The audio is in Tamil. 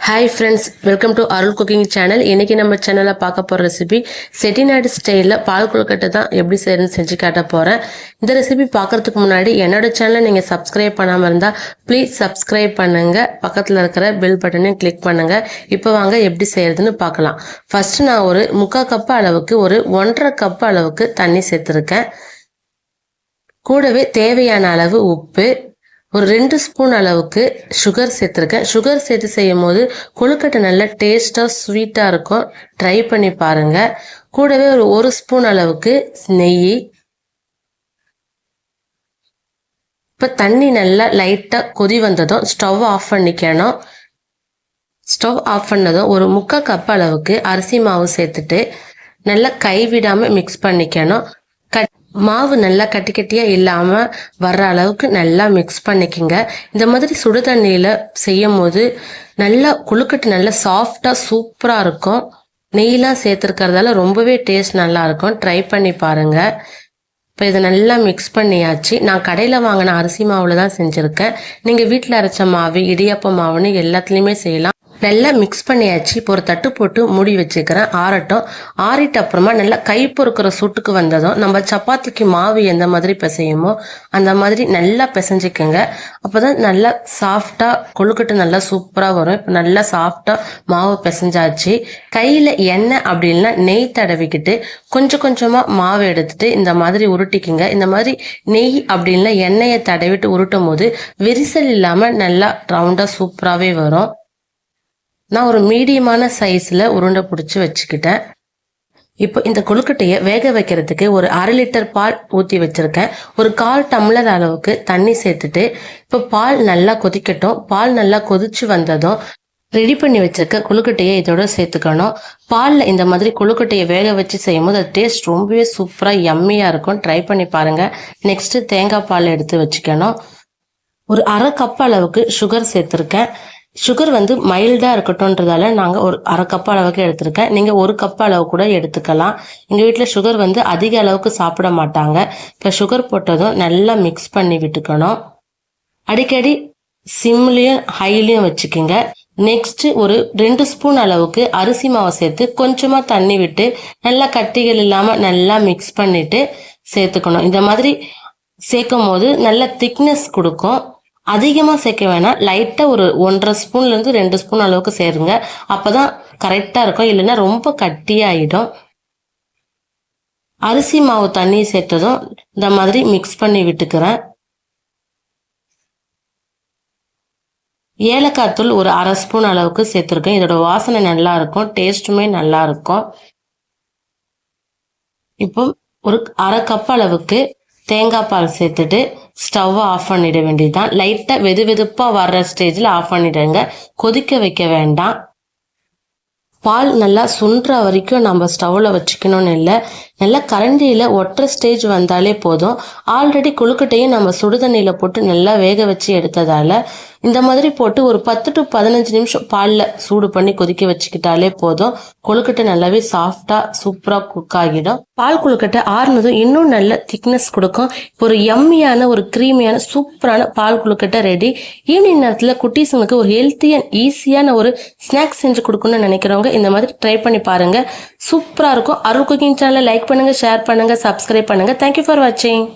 Hi friends, welcome to Arul cooking channel. இன்றைக்கி நம்ம சேனலில் பார்க்க போகிற ரெசிபி செட்டிநாடு ஸ்டைலில் பால் கொழுக்கட்டை தான் எப்படி செய்யணும்னு செஞ்சு காட்ட போகிறேன். இந்த ரெசிபி பார்க்குறதுக்கு முன்னாடி என்னோடய சேனலை நீங்கள் சப்ஸ்கிரைப் பண்ணாமல் இருந்தால் ப்ளீஸ் சப்ஸ்கிரைப் பண்ணுங்கள். பக்கத்தில் இருக்கிற பெல் பட்டனையும் கிளிக் பண்ணுங்கள். இப்போ வாங்க எப்படி செய்கிறதுன்னு பார்க்கலாம். ஃபஸ்ட்டு நான் ஒரு 3/4 கப் அளவுக்கு ஒரு 1.5 கப் அளவுக்கு தண்ணி சேர்த்துருக்கேன். கூடவே தேவையான அளவு உப்பு, ஒரு 2 ஸ்பூன் அளவுக்கு சுகர் சேர்த்துருக்கேன். சுகர் சேர்த்து செய்யும் போது கொழுக்கட்டை நல்லா டேஸ்ட்டாக ஸ்வீட்டாக இருக்கும். ட்ரை பண்ணி பாருங்கள். கூடவே ஒரு 1 ஸ்பூன் அளவுக்கு நெய். இப்போ தண்ணி நல்லா லைட்டாக கொதி வந்ததும் ஸ்டவ் ஆஃப் பண்ணிக்கணும். ஸ்டவ் ஆஃப் பண்ணதும் ஒரு 3/4 கப் அளவுக்கு அரிசி மாவு சேர்த்துட்டு நல்லா கைவிடாமல் மிக்ஸ் பண்ணிக்கணும். மாவு நல்லா கட்டி கட்டியாக இல்லாமல் வர்ற அளவுக்கு நல்லா மிக்ஸ் பண்ணிக்கோங்க. இந்த மாதிரி சுடு தண்ணியில் செய்யும் போது நல்லா கொழுக்கட்டை நல்லா சாஃப்டாக சூப்பராக இருக்கும். நெய்லாம் சேர்த்துருக்கிறதால ரொம்பவே டேஸ்ட் நல்லாயிருக்கும். ட்ரை பண்ணி பாருங்கள். இப்போ இதை நல்லா மிக்ஸ் பண்ணியாச்சு. நான் கடையில் வாங்கின அரிசி மாவில் தான் செஞ்சுருக்கேன். நீங்கள் வீட்டில் அரைச்ச மாவு, இடியாப்ப மாவுன்னு எல்லாத்துலேயுமே செய்யலாம். நல்லா மிக்ஸ் பண்ணியாச்சு. இப்போ ஒரு தட்டு போட்டு மூடி வச்சுக்கிறேன். ஆறட்டும். ஆறிட்டு அப்புறமா நல்லா கை பொறுக்கிற சூட்டுக்கு வந்ததும் நம்ம சப்பாத்திக்கு மாவு எந்த மாதிரி பிசையுமோ அந்த மாதிரி நல்லா பிசைஞ்சிக்கோங்க. அப்போ தான் நல்லா சாஃப்டாக கொழுக்கட்டை நல்லா சூப்பராக வரும். இப்போ நல்லா சாஃப்டாக மாவு பிசைஞ்சாச்சு. கையில் எண்ணெய் அப்படின்னா நெய் தடவிக்கிட்டு கொஞ்சம் கொஞ்சமாக மாவு எடுத்துட்டு இந்த மாதிரி உருட்டிக்குங்க. இந்த மாதிரி நெய் அப்படின்னா எண்ணெயை தடவிட்டு உருட்டும் போது விரிசல் இல்லாமல் நல்லா ரவுண்டாக சூப்பராகவே வரும். நான் ஒரு மீடியமான சைஸில் உருண்டை பிடிச்சி வச்சுக்கிட்டேன். இப்போ இந்த கொழுக்கட்டையை வேக வைக்கிறதுக்கு ஒரு 1/2 லிட்டர் பால் ஊற்றி வச்சுருக்கேன். ஒரு 1/4 டம்ளர் அளவுக்கு தண்ணி சேர்த்துட்டு இப்போ பால் நல்லா கொதிக்கட்டும். பால் நல்லா கொதிச்சு வந்ததும் ரெடி பண்ணி வச்சிருக்க கொழுக்கட்டையை இதோட சேர்த்துக்கணும். பாலில் இந்த மாதிரி கொழுக்கட்டையை வேக வச்சு செய்யும் போது அது டேஸ்ட் ரொம்பவே சூப்பராக யம்மியாக இருக்கும். ட்ரை பண்ணி பாருங்கள். நெக்ஸ்ட்டு தேங்காய் பால் எடுத்து வச்சுக்கணும். ஒரு 1/2 கப் அளவுக்கு சுகர் சேர்த்துருக்கேன். சுகர் மைல்டாக இருக்கட்டும்ன்றதால நாங்கள் ஒரு 1/2 கப் அளவுக்கு எடுத்திருக்கேன். நீங்கள் 1 கப் அளவு கூட எடுத்துக்கலாம். எங்கள் வீட்டில் சுகர் அதிக அளவுக்கு சாப்பிட மாட்டாங்க. இப்போ சுகர் போட்டதும் நல்லா மிக்ஸ் பண்ணி விட்டுக்கணும். அடிக்கடி சிம்லேயும் ஹைலையும் வச்சுக்கோங்க. நெக்ஸ்ட்டு ஒரு 2 ஸ்பூன் அளவுக்கு அரிசி மாவை சேர்த்து கொஞ்சமாக தண்ணி விட்டு நல்லா கட்டிகள் இல்லாமல் நல்லா மிக்ஸ் பண்ணிவிட்டு சேர்த்துக்கணும். இந்த மாதிரி சேர்க்கும் போது நல்ல திக்னஸ் கொடுக்கும். அதிகமாக சேர்க்க வேணாம். லைட்டாக ஒரு 1.5 ஸ்பூன்லேருந்து 2 ஸ்பூன் அளவுக்கு சேருங்க. அப்போ தான் கரெக்டாக இருக்கும். இல்லைன்னா ரொம்ப கட்டியாகிடும். அரிசி மாவு தண்ணி சேர்த்ததும் இந்த மாதிரி மிக்ஸ் பண்ணி விட்டுக்கிறேன். ஏலக்காய் தூள் ஒரு 1/2 ஸ்பூன் அளவுக்கு சேர்த்துருக்கேன். இதோட வாசனை நல்லா இருக்கும். டேஸ்ட்டுமே நல்லா இருக்கும். இப்போ ஒரு 1/2 கப் அளவுக்கு தேங்காய் பால் சேர்த்துட்டு ஸ்டவ்வை ஆஃப் பண்ணிட வேண்டியதுதான். லைட்டாக வெதுவெதுப்பாக வர்ற ஸ்டேஜில் ஆஃப் பண்ணிடுங்க. கொதிக்க வைக்க வேண்டாம். பால் நல்லா சுண்டுற வரைக்கும் நம்ம ஸ்டவ்வில் வச்சுக்கணும்னு இல்லை. நல்லா கரண்டியில் ஒட்டுற ஸ்டேஜ் வந்தாலே போதும். ஆல்ரெடி கொழுக்கட்டையும் நம்ம சுடுதண்ணியில் போட்டு நல்லா வேக வச்சு எடுத்ததால் இந்த மாதிரி போட்டு ஒரு 10 to 15 நிமிஷம் பாலில் சூடு பண்ணி கொதிக்க வச்சுக்கிட்டாலே போதும். கொழுக்கட்டை நல்லாவே சாஃப்டாக சூப்பராக குக் ஆகிடும். பால் கொழுக்கட்டை ஆறுனதும் இன்னும் நல்ல திக்னஸ் கொடுக்கும். ஒரு யம்மியான ஒரு க்ரீமியான சூப்பரான பால் கொழுக்கட்டை ரெடி. ஈவினிங் நேரத்தில் குட்டீஸுங்களுக்கு ஒரு ஹெல்த்தி அண்ட் ஈஸியான ஒரு ஸ்நாக்ஸ் செஞ்சு கொடுக்கணும்னு நினைக்கிறவங்க இந்த மாதிரி ட்ரை பண்ணி பாருங்கள். சூப்பராக இருக்கும். அருள் குக்கிங் சேனலை லைக் பண்ணுங்கள், ஷேர் பண்ணுங்கள், சப்ஸ்கிரைப் பண்ணுங்கள். தேங்க்யூ ஃபார் வாட்சிங்.